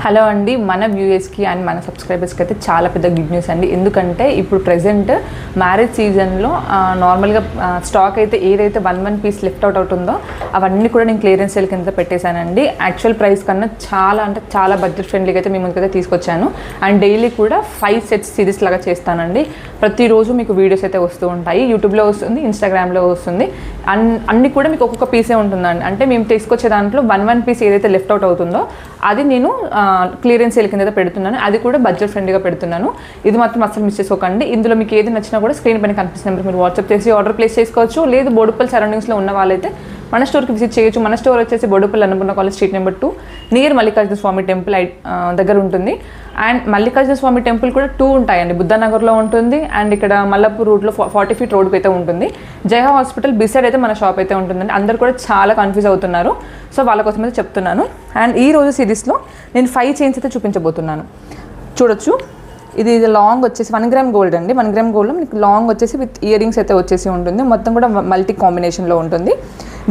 Hello అండి, మన వ్యూయర్స్కి and మన సబ్స్క్రైబర్స్కి అయితే చాలా పెద్ద గుడ్ న్యూస్ అండి. ఎందుకంటే ఇప్పుడు ప్రెజెంట్ మ్యారేజ్ సీజన్లో నార్మల్గా స్టాక్ అయితే ఏదైతే వన్ పీస్ లిఫ్ట్ అవుట్ అవుతుందో అవన్నీ కూడా నేను క్లియరెన్స్ సేల్ కింద పెట్టేశానండి. యాక్చువల్ ప్రైస్ కన్నా చాలా బడ్జెట్ ఫ్రెండ్లీగా అయితే మీ ముందుకైతే తీసుకొచ్చాను. అండ్ డైలీ కూడా 5 సెట్స్ సిరీస్ లాగా చేస్తానండి. ప్రతిరోజు మీకు వీడియోస్ అయితే వస్తూ ఉంటాయి. యూట్యూబ్లో వస్తుంది, ఇన్స్టాగ్రామ్లో వస్తుంది. అన్నీ కూడా మీకు ఒక్కొక్క పీసే ఉంటుందండి. అంటే మేము తీసుకొచ్చే దాంట్లో వన్ పీస్ ఏదైతే లిఫ్ట్ అవుట్ అవుతుందో అది నేను క్లియరెన్స్ సేల్ కింద పెడుతున్నాను. అది కూడా బడ్జెట్ ఫ్రెండ్లీగా పెడుతున్నాను. ఇది మాత్రం అసలు మిస్ చేసుకోకండి. ఇందులో మీకు ఏది నచ్చినా కూడా స్క్రీన్ పైన కనిపిస్తున్న నెంబర్కి మీరు వాట్సాప్ చేసి ఆర్డర్ ప్లేస్ చేసుకోవచ్చు. లేదు బోడుపల్లి సరౌండింగ్స్లో ఉన్న వాళ్ళైతే మన స్టోర్కి విజిట్ చేయొచ్చు. మన స్టోర్ వచ్చేసి Boduppalli Annapurna college street number 2 near Mallikarjuna Swamy temple దగ్గర ఉంటుంది. అండ్ మల్లికార్జున స్వామి టెంపుల్ కూడా 2 ఉంటాయండి. బుద్ధనగర్లో ఉంటుంది అండ్ ఇక్కడ మల్లపూర్ రూట్లో 40 ఫీట్ రోడ్కి అయితే ఉంటుంది. జయహా హాస్పిటల్ బిసైడ్ అయితే మన షాప్ అయితే ఉంటుందండి. అందరు కూడా చాలా కన్ఫ్యూజ్ అవుతున్నారు. సో వాళ్ళ కోసం అయితే చెప్తున్నాను. అండ్ ఈ రోజు సిరీస్లో నేను 5 చైన్స్ అయితే చూపించబోతున్నాను. చూడొచ్చు, ఇది లాంగ్ వచ్చేసి 1 గ్రామ్ గోల్డ్ అండి. 1 గ్రామ్ గోల్డ్లో మీకు లాంగ్ వచ్చేసి విత్ ఇయర్ రింగ్స్ అయితే వచ్చేసి ఉంటుంది. మొత్తం కూడా మల్టీ కాంబినేషన్లో ఉంటుంది.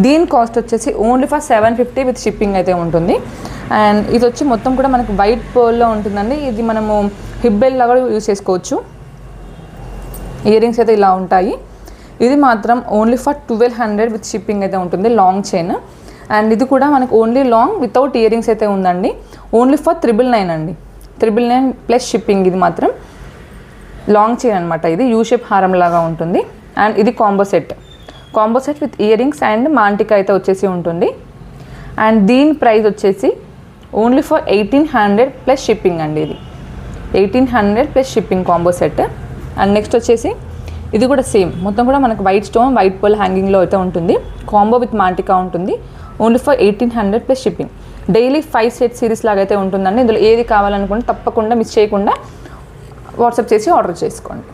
దీని కాస్ట్ వచ్చేసి ఓన్లీ ఫర్ 750 విత్ షిప్పింగ్ అయితే ఉంటుంది. అండ్ ఇది వచ్చి మొత్తం కూడా మనకు వైట్ పర్ల్లో ఉంటుందండి. ఇది మనము హిబ్బెల్ లాగా యూజ్ చేసుకోవచ్చు. ఇయర్ రింగ్స్ అయితే ఇలా ఉంటాయి. ఇది మాత్రం ఓన్లీ ఫర్ 1200 విత్ షిప్పింగ్ అయితే ఉంటుంది. Long chain. అండ్ ఇది కూడా మనకు only long without ear rings అయితే ఉందండి. ఓన్లీ ఫర్ 999 అండి. 999 ప్లస్ షిప్పింగ్. ఇది మాత్రం లాంగ్ చైన్ అనమాట. ఇది యూ షేప్ హారం లాగా ఉంటుంది. అండ్ ఇది combo set with ear rings and మాంటికా అయితే వచ్చేసి ఉంటుంది. అండ్ దీని ప్రైస్ వచ్చేసి ఓన్లీ ఫర్ 1800 ప్లస్ షిప్పింగ్ అండి. ఇది 1800 plus shipping combo set. And next వచ్చేసి ఇది కూడా సేమ్, మొత్తం కూడా మనకు వైట్ స్టోన్ వైట్ పర్ల్ హ్యాంగింగ్లో అయితే ఉంటుంది. కాంబో విత్ మాంటికా ఉంటుంది. Only for 1800 plus shipping. Daily 5 set series లాగా అయితే ఉంటుందండి. ఇందులో ఏది కావాలనుకుంటే తప్పకుండా మిస్ చేయకుండా వాట్సాప్ చేసి ఆర్డర్ చేసుకోండి.